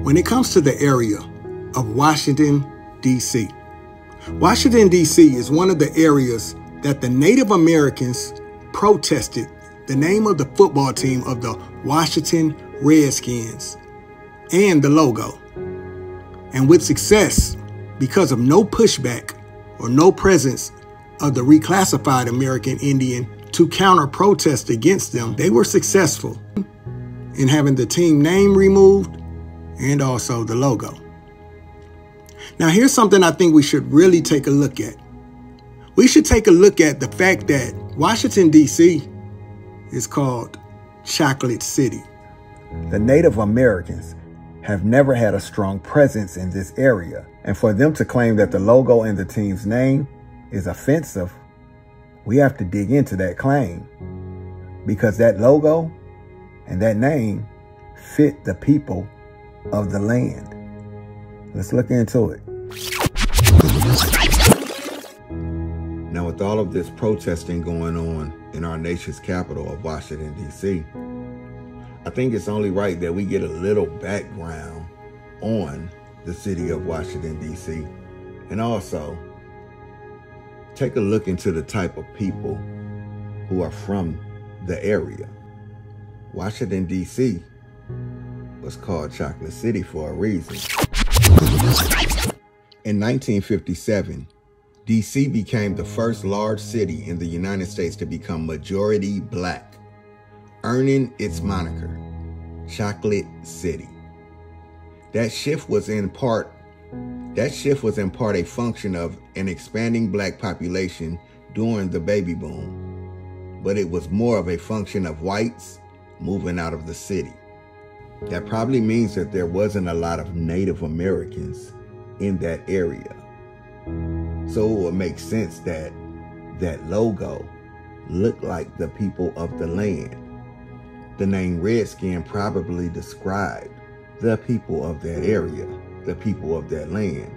When it comes to the area of Washington, D.C., Washington, D.C. is one of the areas that the Native Americans protested the name of the football team of the Washington Redskins and the logo. And with success, because of no pushback or no presence of the reclassified American Indian to counter protest against them, they were successful in having the team name removed and also the logo. Now, here's something I think we should really take a look at. We should take a look at the fact that Washington, D.C. is called Chocolate City. The Native Americans have never had a strong presence in this area, and for them to claim that the logo and the team's name is offensive, we have to dig into that claim, because that logo and that name fit the people of the land. Let's look into it. Now, with all of this protesting going on in our nation's capital of Washington, D.C., I think it's only right that we get a little background on the city of Washington, D.C., and also take a look into the type of people who are from the area. Washington, D.C. was called Chocolate City for a reason. In 1957, D.C. became the first large city in the United States to become majority black, earning its moniker, Chocolate City. That shift was in part a function of an expanding black population during the baby boom, but it was more of a function of whites moving out of the city. That probably means that there wasn't a lot of Native Americans in that area. So it would make sense that that logo looked like the people of the land. The name Redskin probably described the people of that area, the people of that land.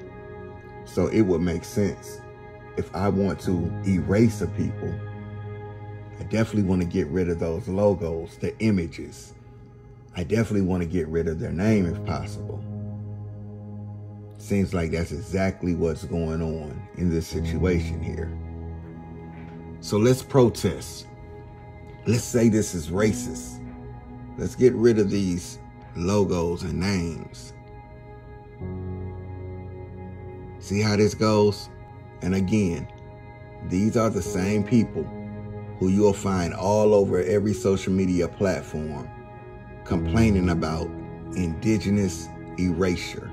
So it would make sense. If I want to erase a people, I definitely want to get rid of those logos, the images. I definitely want to get rid of their name if possible. Seems like that's exactly what's going on in this situation here. So let's protest. Let's say this is racist. Let's get rid of these logos and names. See how this goes? And again, these are the same people who you'll find all over every social media platform complaining about indigenous erasure,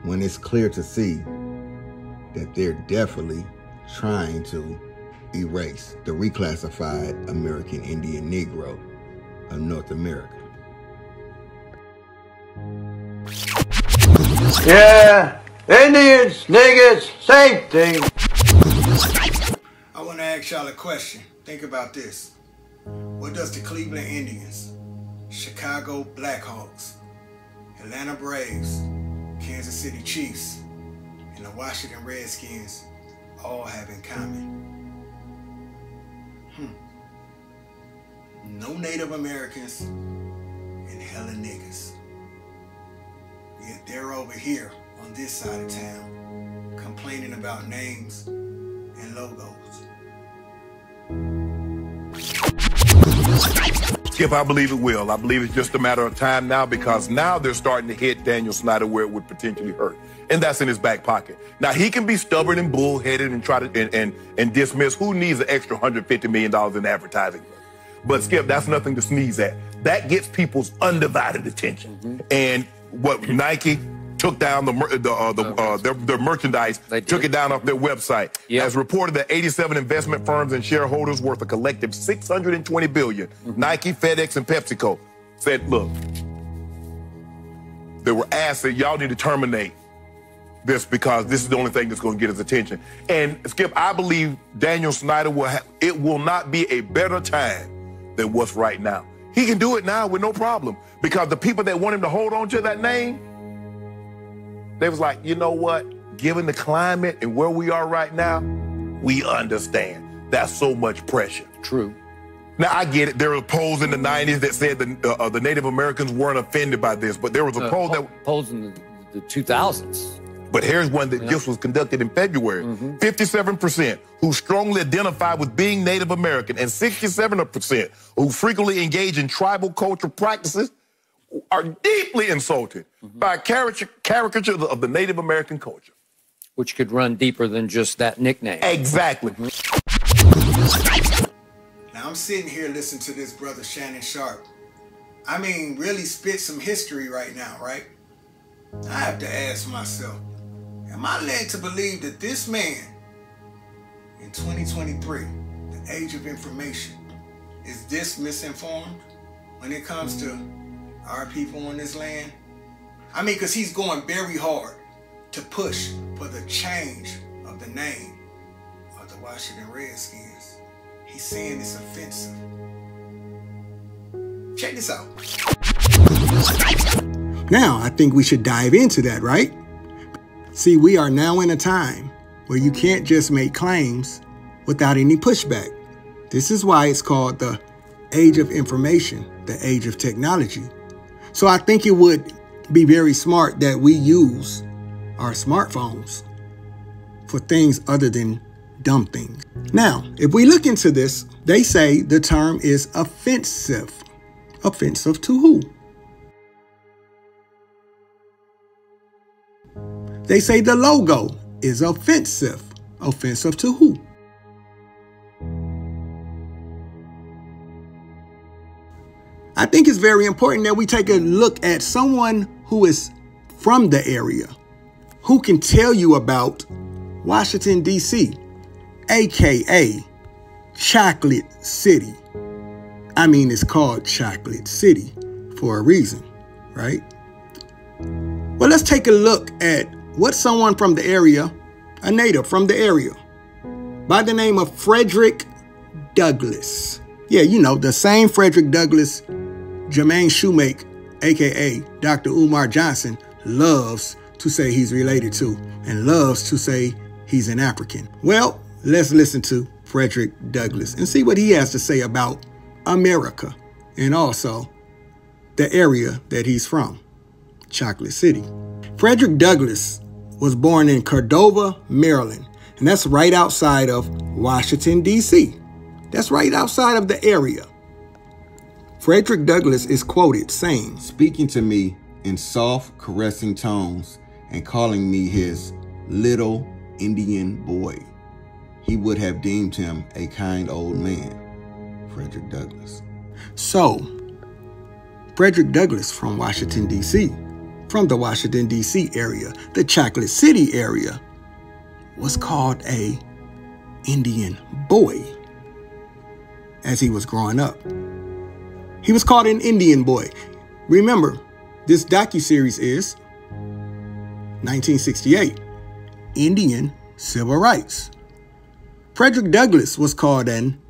when it's clear to see that they're definitely trying to erase the reclassified American Indian Negro of North America. Yeah, Indians, niggas, same thing. I want to ask y'all a question. Think about this. What does the Cleveland Indians, Chicago Blackhawks, Atlanta Braves, Kansas City Chiefs, and the Washington Redskins all have in common? No Native Americans and hella niggas. Yet they're over here on this side of town complaining about names and logos. Skip, I believe it will. I believe it's just a matter of time now, because now they're starting to hit Daniel Snyder where it would potentially hurt. And that's in his back pocket. Now, he can be stubborn and bullheaded and try to and dismiss. Who needs an extra $150 million in advertising? But Skip, that's nothing to sneeze at. That gets people's undivided attention. And what Nike took down their merchandise, took it down off their website. As reported that 87 investment firms and shareholders worth a collective $620 billion, Nike, FedEx, and PepsiCo said, look, they were asked that y'all need to terminate this because this is the only thing that's going to get his attention. And Skip, I believe Daniel Snyder it will not be a better time than what's right now. He can do it now with no problem, because the people that want him to hold on to that name, they was like, you know what? Given the climate and where we are right now, we understand. That's so much pressure. True. Now, I get it. There were polls in the 90s that said the Native Americans weren't offended by this, but there was a poll that... Polls in the 2000s. But here's one that just was conducted in February. 57% who strongly identify with being Native American and 67% who frequently engage in tribal cultural practices are deeply insulted by a caricature of the Native American culture. Which could run deeper than just that nickname. Exactly. Now, I'm sitting here listening to this brother Shannon Sharpe. I mean, really spit some history right now, right? I have to ask myself, am I led to believe that this man, in 2023, the age of information, is this misinformed when it comes to our people on this land? I mean, because he's going very hard to push for the change of the name of the Washington Redskins. He's saying it's offensive. Check this out. Now, I think we should dive into that, right? See, we are now in a time where you can't just make claims without any pushback. This is why it's called the age of information, the age of technology. So I think it would be very smart that we use our smartphones for things other than dumb things. Now, if we look into this, they say the term is offensive. Offensive to who? They say the logo is offensive. Offensive to who? I think it's very important that we take a look at someone who is from the area, who can tell you about Washington, D.C., aka Chocolate City. I mean, it's called Chocolate City for a reason, right? Well, let's take a look at what someone from the area, a native from the area, by the name of Frederick Douglass. Yeah, you know, the same Frederick Douglass Jermaine Shoemake, aka Dr. Umar Johnson, loves to say he's related to and loves to say he's an African. Well, let's listen to Frederick Douglass and see what he has to say about America and also the area that he's from, Chocolate City. Frederick Douglass was born in Cordova, Maryland, and that's right outside of Washington, D.C. That's right outside of the area. Frederick Douglass is quoted saying, speaking to me in soft, caressing tones and calling me his little Indian boy. He would have deemed him a kind old man. Frederick Douglass. So, Frederick Douglass from Washington, D.C., from the Washington, D.C. area, the Chocolate City area, was called a Indian boy as he was growing up. He was called an Indian boy. Remember, this docuseries is 1968, Indian Civil Rights. Frederick Douglass was called an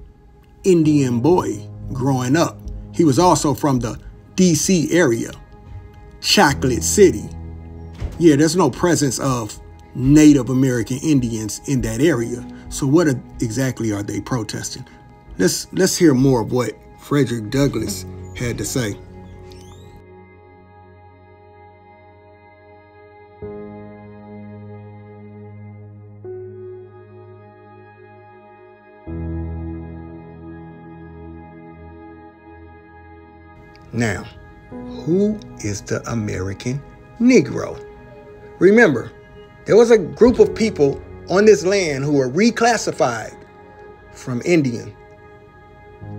Indian boy growing up. He was also from the D.C. area, Chocolate City. Yeah, there's no presence of Native American Indians in that area. So what exactly are they protesting? Let's hear more of what Frederick Douglass had to say. Now, who is the American Negro? Remember, there was a group of people on this land who were reclassified from Indian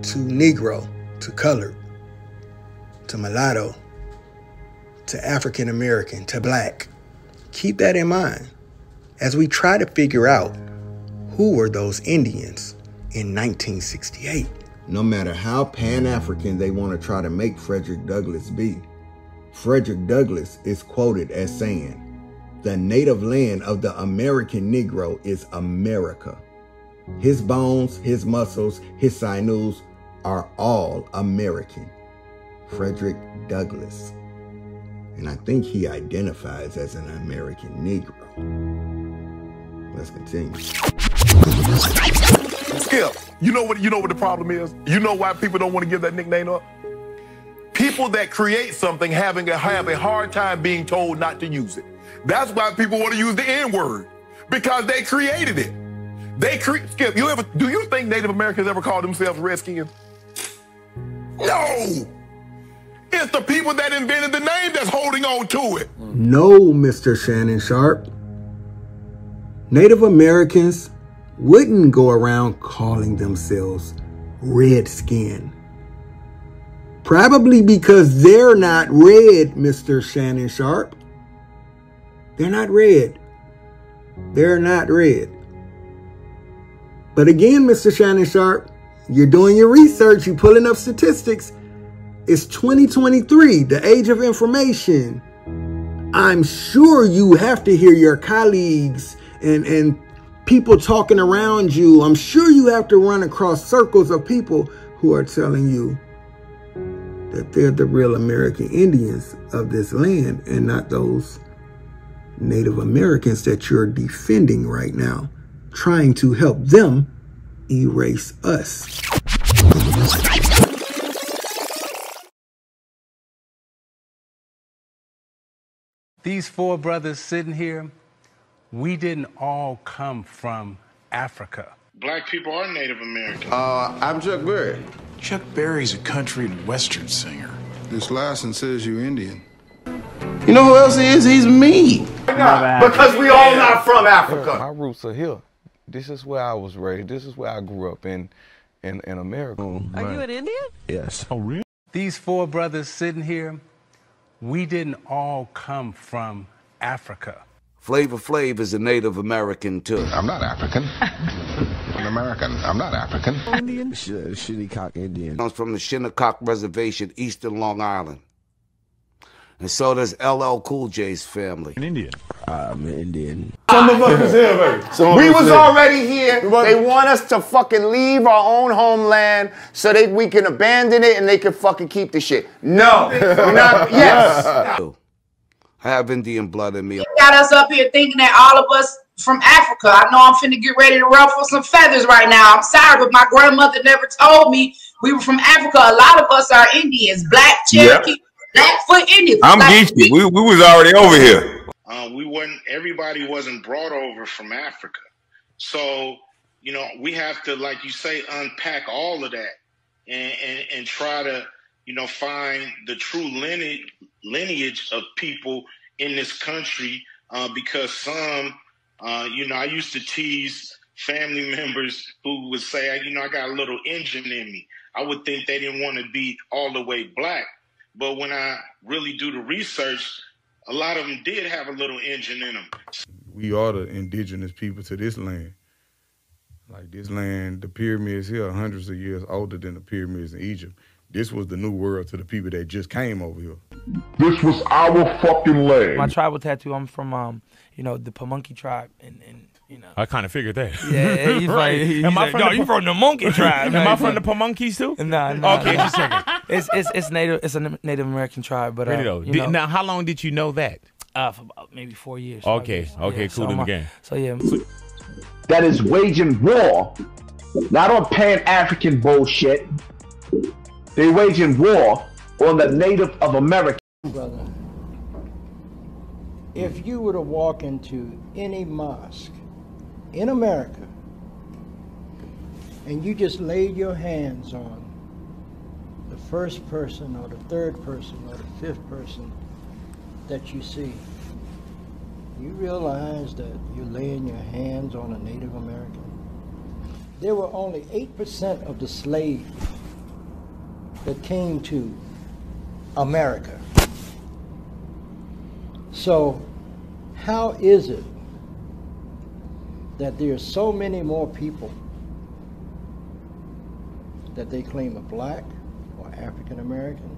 to Negro to colored to mulatto to African American to black. Keep that in mind as we try to figure out who were those Indians in 1968. No matter how Pan-African they want to try to make Frederick Douglass be, Frederick Douglass is quoted as saying, "The native land of the American Negro is America. His bones, his muscles, his sinews are all American." Frederick Douglass. And I think he identifies as an American Negro. Let's continue. Skip, you know what the problem is? You know why people don't want to give that nickname up? People that create something have a hard time being told not to use it. That's why people want to use the N-word, because they created it. Skip, do you think Native Americans ever called themselves Redskins? No. It's the people that invented the name that's holding on to it. No, Mr. Shannon Sharpe. Native Americans wouldn't go around calling themselves Redskin. Probably because they're not red, Mr. Shannon Sharpe. They're not red. They're not red. But again, Mr. Shannon Sharpe, you're doing your research, you're pulling up statistics. It's 2023, the age of information. I'm sure you have to hear your colleagues and people talking around you. I'm sure you have to run across circles of people who are telling you that they're the real American Indians of this land and not those Native Americans that you're defending right now, trying to help them erase us. These four brothers sitting here, we didn't all come from Africa. Black people are Native American. I'm Chuck Berry. Chuck Berry's a country and western singer. This license says you're Indian. You know who else he is? He's me. Because we all not from Africa. My roots are here. This is where I was raised. This is where I grew up in America. Are you an Indian? Yes. Oh, really? These four brothers sitting here, we didn't all come from Africa. Flavor Flav is a Native American, too. I'm not African. I'm American. I'm not African. Indian? Shinnecock Indian. Comes from the Shinnecock Reservation, eastern Long Island. And so does LL Cool J's family. An Indian. I'm an Indian. Some of us was here, baby. We was already here. They want us to fucking leave our own homeland so that we can abandon it and they can fucking keep the shit. No. We're not. Yes. I have Indian blood in me. Got us up here thinking that all of us from Africa. I know I'm finna get ready to ruffle some feathers right now. I'm sorry, but my grandmother never told me we were from Africa. A lot of us are Indians, Black, Cherokee, Blackfoot Indians. I'm Geechee. We was already over here. Everybody wasn't brought over from Africa. So, you know, we have to, like you say, unpack all of that and try to, you know, find the true lineage of people in this country, because some, you know, I used to tease family members who would say, you know, I got a little Indian in me. I would think they didn't want to be all the way black. But when I really do the research, a lot of them did have a little Indian in them. We are the indigenous people to this land. Like this land, the pyramids here are hundreds of years older than the pyramids in Egypt. This was the new world to the people that just came over here. This was our fucking land. My tribal tattoo, I'm from, you know, the Pamunkey tribe, and you know. I kind of figured that. Yeah, he's right. You from the Monkey tribe? Am I from the Pamunkeys too? Nah. Okay, just a second. It's native. It's a Native American tribe, but really though. you know, now, how long did you know that? For about maybe 4 years. Okay, yeah, cool in the game. So yeah. That is waging war, not on Pan-African bullshit. They're waging war on the Native of America. Brother, if you were to walk into any mosque in America and you just laid your hands on the first person or the third person or the fifth person that you see, you realize that you're laying your hands on a Native American. There were only 8% of the slaves that came to America. So how is it that there are so many more people that they claim are black or African American?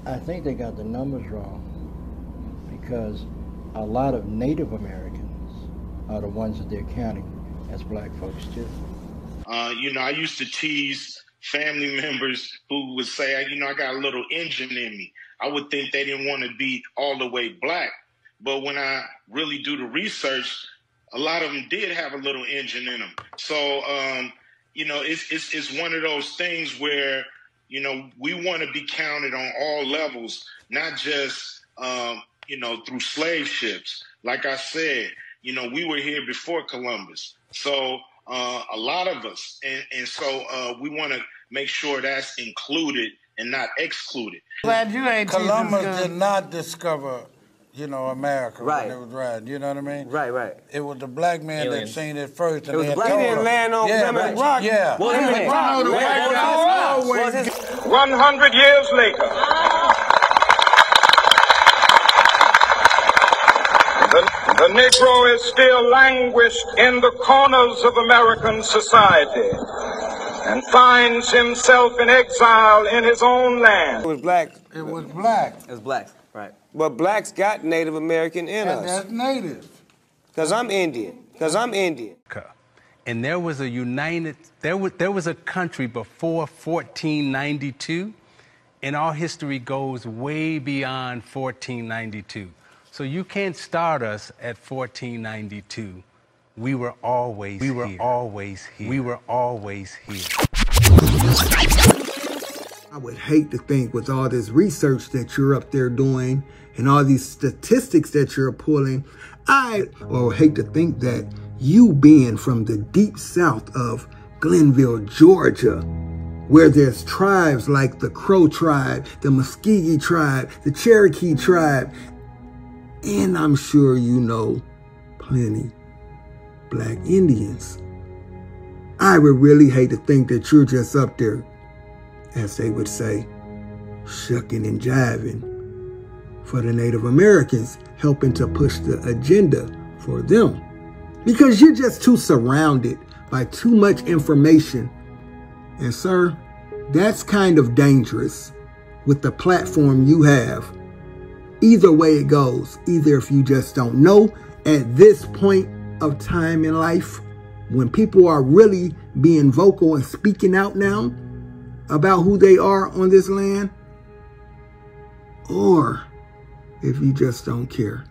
I think they got the numbers wrong, because a lot of Native Americans are the ones that they're counting as black folks too. You know, I used to tease family members who would say, you know, I got a little Indian in me. I would think they didn't want to be all the way black. But when I really do the research, a lot of them did have a little engine in them. So, you know, it's one of those things where, you know, we want to be counted on all levels, not just, you know, through slave ships. Like I said, you know, we were here before Columbus. So a lot of us, and so we want to make sure that's included and not excluded. Glad you ain't Columbus did not discover, you know, America when it was riding. You know what I mean? Right, right. It was the black man that seen it first. And it was the black man. He didn't land on Plymouth Rock. Yeah. Well, he was 100 years later, the Negro is still languished in the corners of American society and finds himself in exile in his own land. It was black. It was black. It was blacks, right. But blacks got Native American in us. That's native. Because I'm Indian. Because I'm Indian. And there was a there was a country before 1492, and our history goes way beyond 1492. So you can't start us at 1492. We were always here. We were always here. We were always here. I would hate to think with all this research that you're up there doing and all these statistics that you're pulling, I would hate to think that you being from the deep south of Glenville, Georgia, where there's tribes like the Crow tribe, the Muskogee tribe, the Cherokee tribe, and I'm sure you know plenty Black Indians. I would really hate to think that you're just up there, as they would say, shucking and jiving for the Native Americans, helping to push the agenda for them. Because you're just too surrounded by too much information. And sir, that's kind of dangerous with the platform you have. Either way it goes, either if you just don't know at this point of time in life, when people are really being vocal and speaking out now about who they are on this land, or if you just don't care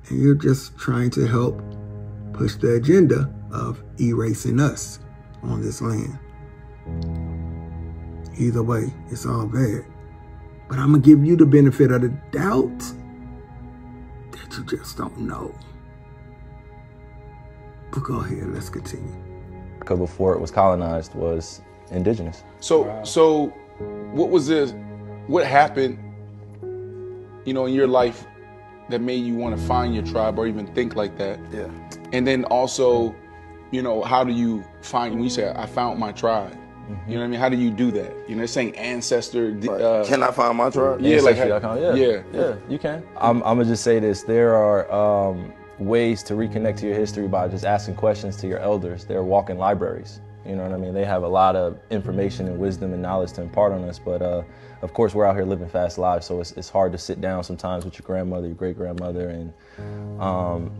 and you're just trying to help push the agenda of erasing us on this land. Either way, it's all bad. But I'm going to give you the benefit of the doubt that you just don't know. But go ahead, let's continue. Because before it was colonized was indigenous. So what happened, you know, in your life that made you want to find your tribe or even think like that? Yeah. And then also, you know, how do you find, when you say, I found my tribe, you know what I mean? How do you do that? You know, saying ancestor. Can I find my tribe? Yeah, yeah, you can. I'm gonna just say this. There are ways to reconnect to your history by just asking questions to your elders. They're walking libraries. You know what I mean? They have a lot of information and wisdom and knowledge to impart on us. But of course, we're out here living fast lives, so it's hard to sit down sometimes with your grandmother, your great-grandmother, and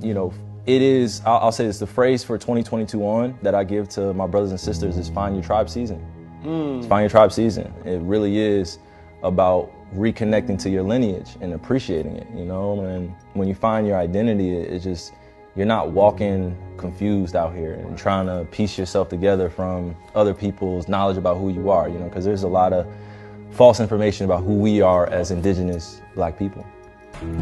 you know, it is, I'll say this, the phrase for 2022 on that I give to my brothers and sisters is find your tribe season. It's find your tribe season. It really is about reconnecting to your lineage and appreciating it, you know? And when you find your identity, it's just, you're not walking confused out here and trying to piece yourself together from other people's knowledge about who you are, you know, because there's a lot of false information about who we are as indigenous Black people.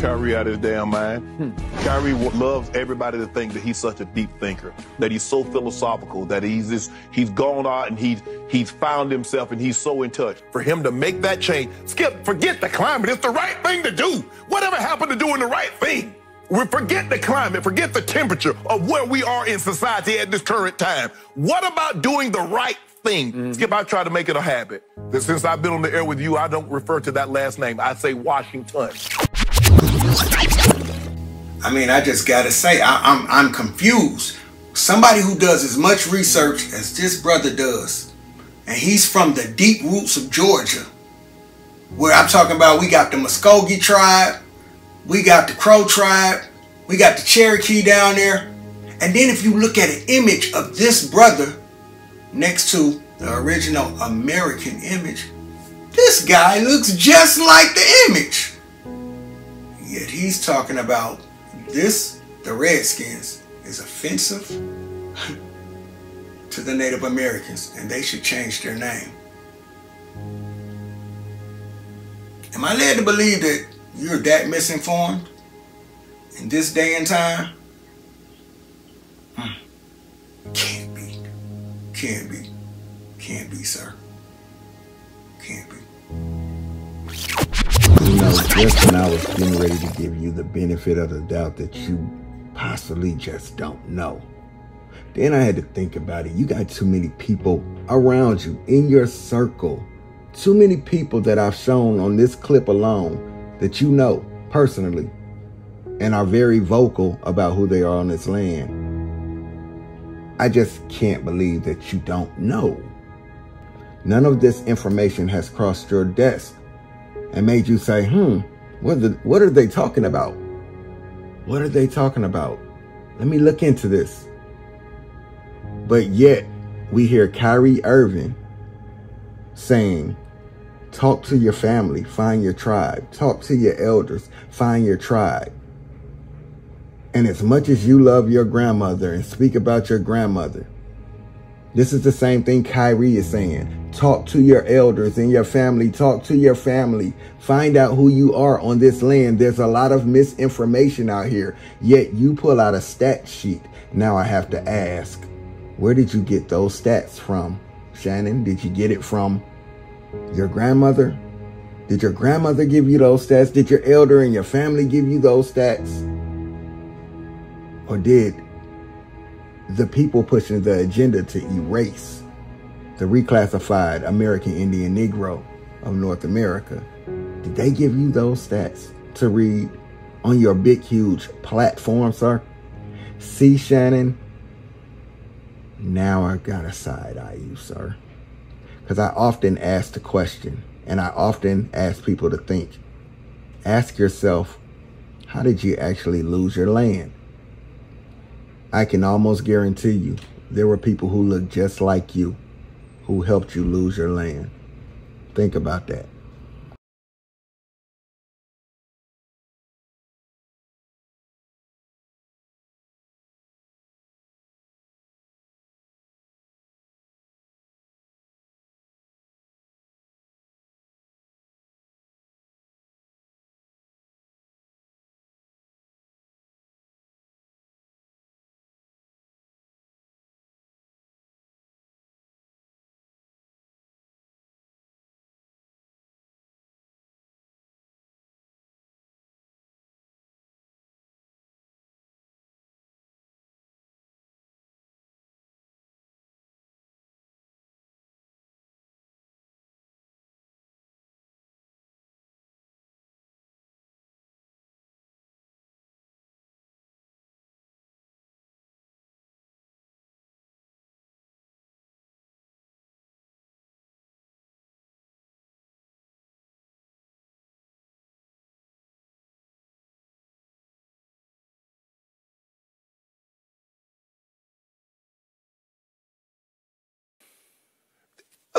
Kyrie out of his damn mind. Kyrie loves everybody to think that he's such a deep thinker, that he's so philosophical, that he's gone out and he's found himself and he's so in touch. For him to make that change, Skip, forget the climate. It's the right thing to do. Whatever happened to doing the right thing? We forget the climate, forget the temperature of where we are in society at this current time. What about doing the right thing? Skip, I try to make it a habit. That since I've been on the air with you, I don't refer to that last name. I say Washington. I mean, I just gotta say, I'm confused. Somebody who does as much research as this brother does, and he's from the deep roots of Georgia, where I'm talking about, we got the Muskogee tribe, we got the Crow tribe, we got the Cherokee down there, and then if you look at an image of this brother next to the original American image, this guy looks just like the image. Yet he's talking about this, the Redskins is offensive to the Native Americans, and they should change their name. Am I led to believe that you're that misinformed in this day and time? Can't be. Can't be. Can't be, sir. Can't be. You know, just when I was getting ready to give you the benefit of the doubt that you possibly just don't know, then I had to think about it. You got too many people around you, in your circle. Too many people that I've shown on this clip alone that you know personally and are very vocal about who they are on this land. I just can't believe that you don't know. None of this information has crossed your desk and made you say, what are they talking about? What are they talking about? Let me look into this. But yet, we hear Kyrie Irving saying, talk to your family, find your tribe. Talk to your elders, find your tribe. And as much as you love your grandmother and speak about your grandmother, this is the same thing Kyrie is saying. Talk to your elders in your family. Talk to your family. Find out who you are on this land. There's a lot of misinformation out here, yet you pull out a stat sheet. Now I have to ask, where did you get those stats from? Shannon, did you get it from your grandmother? Did your grandmother give you those stats? Did your elder in your family give you those stats? Or did the people pushing the agenda to erase the reclassified American Indian Negro of North America, did they give you those stats to read on your big, huge platform, sir? See, Shannon, now I gotta side-eye you, sir. Because I often ask the question, and I often ask people to think. Ask yourself, how did you actually lose your land? I can almost guarantee you there were people who looked just like you who helped you lose your land. Think about that.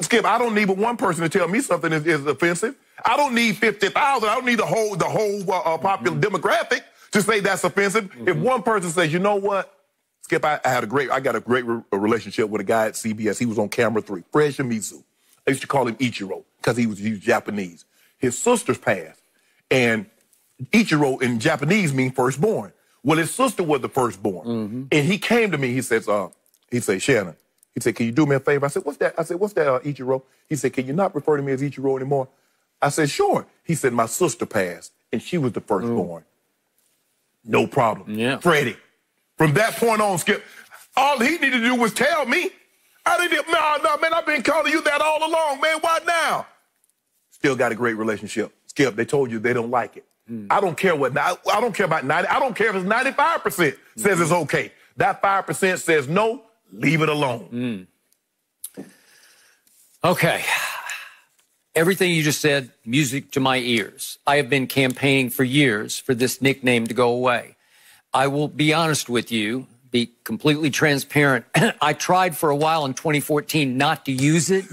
Skip, I don't need but one person to tell me something is offensive. I don't need 50,000. I don't need the whole popular demographic to say that's offensive. If one person says, you know what, Skip, I got a great relationship with a guy at CBS. He was on Camera 3, Fred Shimizu. I used to call him Ichiro because he was Japanese. His sisters passed, and Ichiro in Japanese means firstborn. Well, his sister was the firstborn, and he came to me. He said, Shannon. He said, can you do me a favor? I said, what's that? I said, what's that, Ichiro? He said, can you not refer to me as Ichiro anymore? I said, sure. He said, my sister passed, and she was the firstborn. No problem. Yeah. Freddie. From that point on, Skip, all he needed to do was tell me. No, man, I've been calling you that all along, man. Why now? Still got a great relationship. Skip, they told you they don't like it. I don't care I don't care about 90. I don't care if it's 95% says it's okay. That 5% says no. Leave it alone. Okay. Everything you just said, music to my ears. I have been campaigning for years for this nickname to go away. I will be honest with you, be completely transparent. I tried for a while in 2014 not to use it.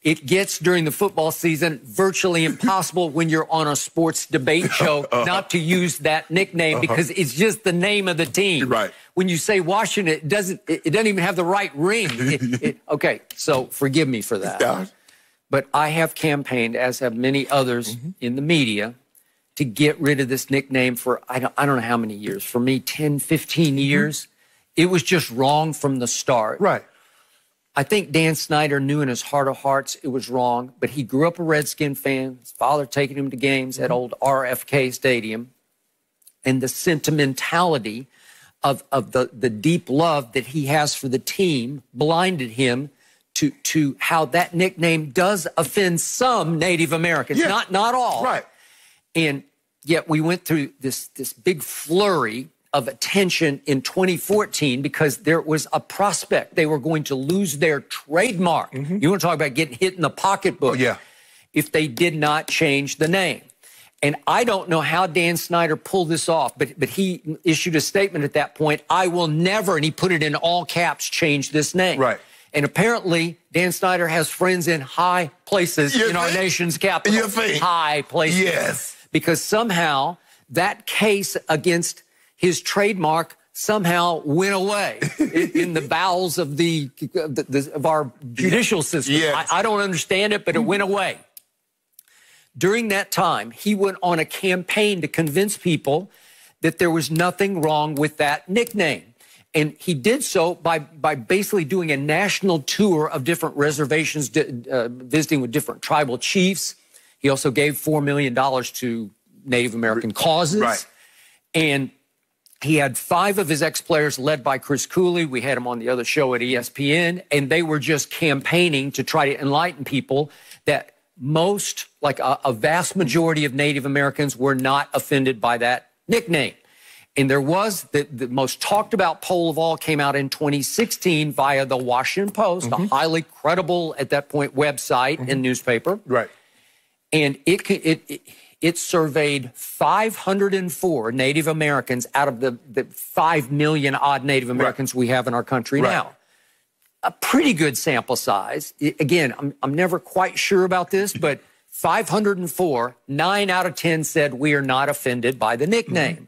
It gets during the football season virtually impossible when you're on a sports debate show not to use that nickname because it's just the name of the team. Right. When you say Washington, it doesn't even have the right ring. Okay, so forgive me for that. But I have campaigned, as have many others in the media, to get rid of this nickname for I don't know how many years. For me, 10, 15 years. It was just wrong from the start. Right. I think Dan Snyder knew in his heart of hearts it was wrong, but he grew up a Redskin fan. His father taking him to games at old RFK Stadium. And the sentimentality of the deep love that he has for the team blinded him to how that nickname does offend some Native Americans, not all. Right. And yet we went through this big flurry of attention in 2014 because there was a prospect. They were going to lose their trademark. You want to talk about getting hit in the pocketbook if they did not change the name. And I don't know how Dan Snyder pulled this off, but he issued a statement at that point, I will never, and he put it in all caps, change this name. Right. And apparently, Dan Snyder has friends in high places in our nation's capital. You think? High places. Yes. Because somehow that case against his trademark somehow went away in the bowels of of our judicial system. Yes. I don't understand it, but it went away. During that time, he went on a campaign to convince people that there was nothing wrong with that nickname. And he did so by basically doing a national tour of different reservations, visiting with different tribal chiefs. He also gave $4 million to Native American causes. Right. And he had 5 of his ex-players led by Chris Cooley. We had him on the other show at ESPN. And they were just campaigning to try to enlighten people that most, like a vast majority of Native Americans were not offended by that nickname. And there was the most talked about poll of all came out in 2016 via the Washington Post, a highly credible at that point website and newspaper. Right. And it surveyed 504 Native Americans out of the 5 million odd Native Americans we have in our country now. A pretty good sample size. Again, I'm never quite sure about this, but 504, 9 out of 10 said we are not offended by the nickname.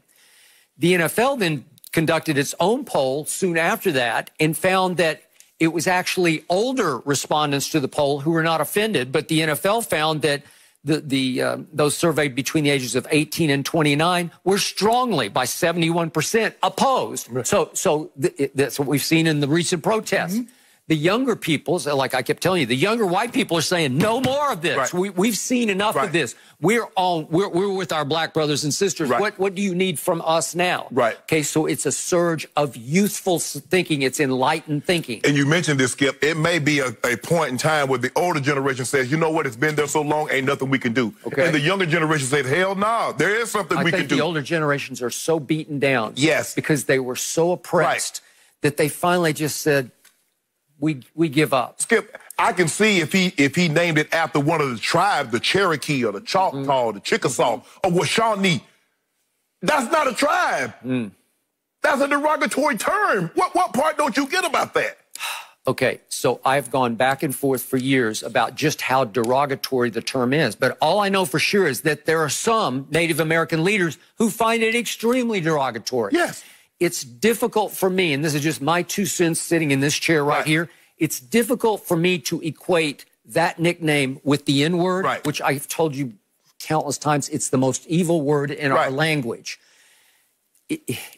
The NFL then conducted its own poll soon after that and found that it was actually older respondents to the poll who were not offended, but the NFL found that those surveyed between the ages of 18 and 29 were strongly, by 71%, opposed. So that's what we've seen in the recent protests. The younger people, like I kept telling you, the younger white people are saying, no more of this. We've seen enough of this. We're with our black brothers and sisters. What do you need from us now? Okay, so it's a surge of youthful thinking. It's enlightened thinking. And you mentioned this, Skip. It may be a point in time where the older generation says, you know what, it's been there so long, ain't nothing we can do. Okay. And the younger generation says, hell no, there is something we can do. I think the older generations are so beaten down. Yes. Because they were so oppressed that they finally just said, we give up. Skip, I can see if he named it after one of the tribes, the Cherokee or the Choctaw, the Chickasaw, or Washawnee. That's not a tribe. That's a derogatory term. What part don't you get about that? Okay, so I've gone back and forth for years about just how derogatory the term is. But all I know for sure is that there are some Native American leaders who find it extremely derogatory. Yes. It's difficult for me, and this is just my 2 cents sitting in this chair right here. It's difficult for me to equate that nickname with the N-word, which I've told you countless times, it's the most evil word in our language.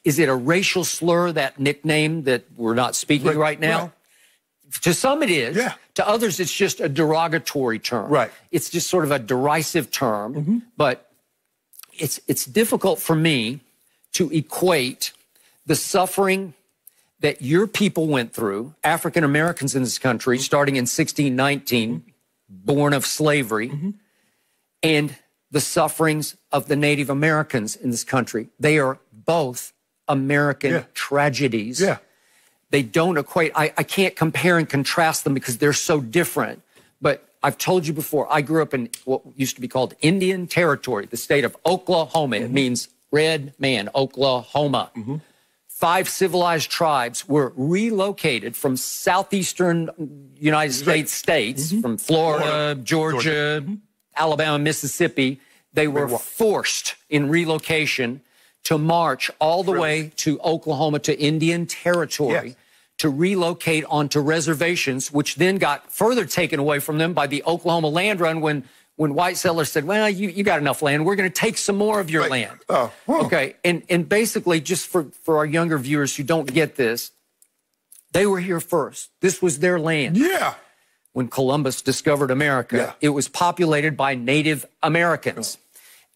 Is it a racial slur, that nickname that we're not speaking right now? To some it is. To others, it's just a derogatory term. It's just sort of a derisive term. But it's difficult for me to equate the suffering that your people went through, African Americans in this country, starting in 1619, born of slavery, and the sufferings of the Native Americans in this country. They are both American tragedies. They don't equate. I can't compare and contrast them because they're so different. But I've told you before, I grew up in what used to be called Indian Territory, the state of Oklahoma. It means red man, Oklahoma. 5 civilized tribes were relocated from southeastern United States, from Florida, Georgia, Alabama, Mississippi. They were forced in relocation to march all the way to Oklahoma, to Indian Territory, to relocate onto reservations, which then got further taken away from them by the Oklahoma land run when white settlers said, well, you got enough land. We're going to take some more of your land. Okay, and basically, just for our younger viewers who don't get this, they were here first. This was their land. Yeah. When Columbus discovered America, it was populated by Native Americans.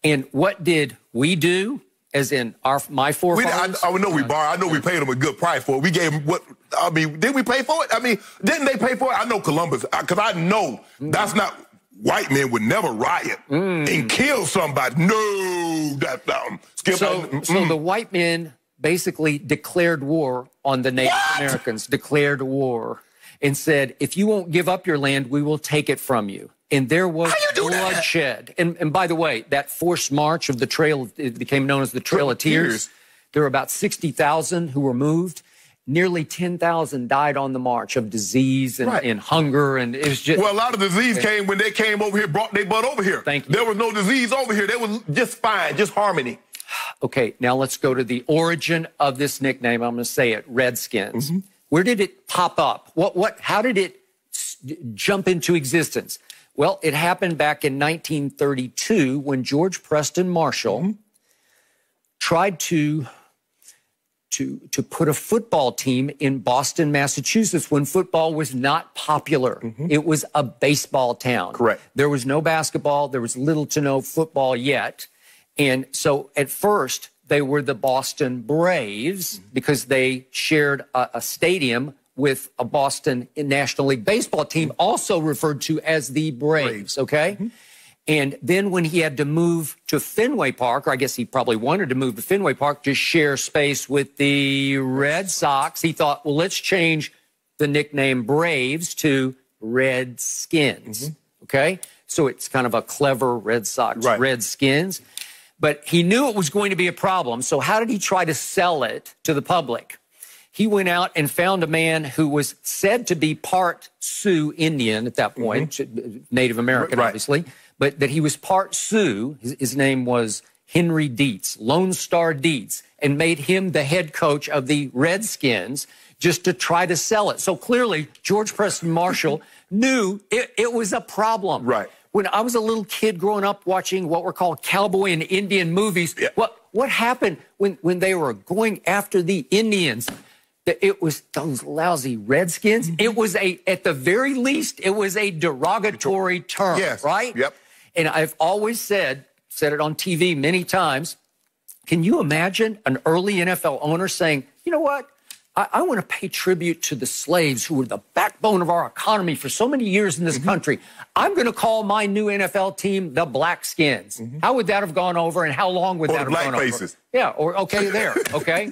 And what did we do? As in my forefathers? I know we borrowed. I know we paid them a good price for it. We gave them what, I mean, did we pay for it? I mean, didn't they pay for it? I know Columbus, because I know that's not, white men would never riot and kill somebody. No, Skip. So the white men basically declared war on the Native Americans, declared war, and said, if you won't give up your land, we will take it from you. And there was bloodshed. And by the way, that forced march of the Trail, it became known as the Trail of Tears. There were about 60,000 who were moved. Nearly 10,000 died on the march of disease and hunger. And it was just... Well, a lot of disease came when they came over here, brought their butt over here. Thank you. There was no disease over here. They was just fine, just harmony. Okay, now let's go to the origin of this nickname. I'm going to say it, Redskins. Where did it pop up? How did it jump into existence? Well, it happened back in 1932 when George Preston Marshall tried to put a football team in Boston, Massachusetts, when football was not popular. It was a baseball town. Correct. There was no basketball. There was little to no football yet. And so at first, they were the Boston Braves because they shared a stadium with a Boston National League baseball team, also referred to as the Braves, okay? And then when he had to move to Fenway Park, or I guess he probably wanted to move to Fenway Park to share space with the Red Sox, he thought, well, let's change the nickname Braves to Redskins, okay? So it's kind of a clever Red Sox, Redskins. But he knew it was going to be a problem, so how did he try to sell it to the public? He went out and found a man who was said to be part Sioux Indian at that point, Native American, obviously, but that he was part Sioux. His name was Henry Dietz, Lone Star Dietz, and made him the head coach of the Redskins just to try to sell it. So clearly, George Preston Marshall knew it was a problem. When I was a little kid growing up watching what were called cowboy and Indian movies, what happened when they were going after the Indians? It was those lousy Redskins. It was at the very least, it was a derogatory term, right? And I've always said it on TV many times, can you imagine an early NFL owner saying, you know what? I want to pay tribute to the slaves who were the backbone of our economy for so many years in this country. I'm going to call my new NFL team the Blackskins. How would that have gone over, and how long would that have gone over? Black faces. Yeah, or okay, there, okay?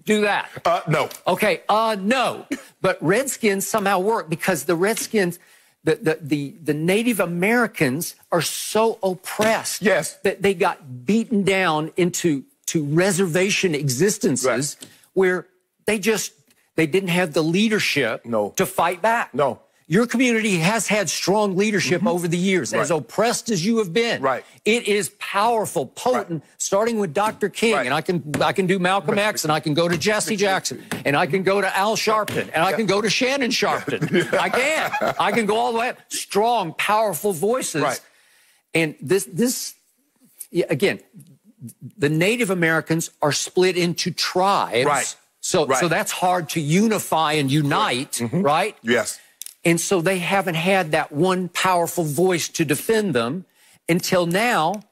Do that. No. Okay, no. But Redskins somehow work because the Redskins, the Native Americans are so oppressed that they got beaten down into reservation existences where they didn't have the leadership to fight back. Your community has had strong leadership over the years, as oppressed as you have been. It is powerful, potent, starting with Dr. King, and I can do Malcolm X, and I can go to Jesse Jackson, and I can go to Al Sharpton, and I can go to Shannon Sharpton. I can go all the way up. Strong, powerful voices. And this again, the Native Americans are split into tribes. So that's hard to unify and unite, right? Yes. And so they haven't had that one powerful voice to defend them until now.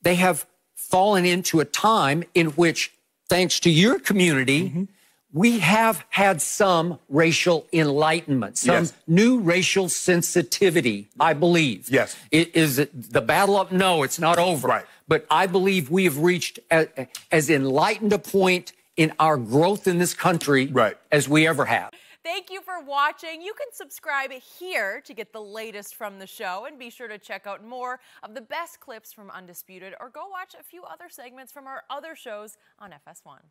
They have fallen into a time in which, thanks to your community, we have had some racial enlightenment, some new racial sensitivity, I believe. Is it the battle up? No, it's not over. But I believe we have reached as enlightened a point in our growth in this country as we ever have. Thank you for watching. You can subscribe here to get the latest from the show, and be sure to check out more of the best clips from Undisputed, or go watch a few other segments from our other shows on FS1.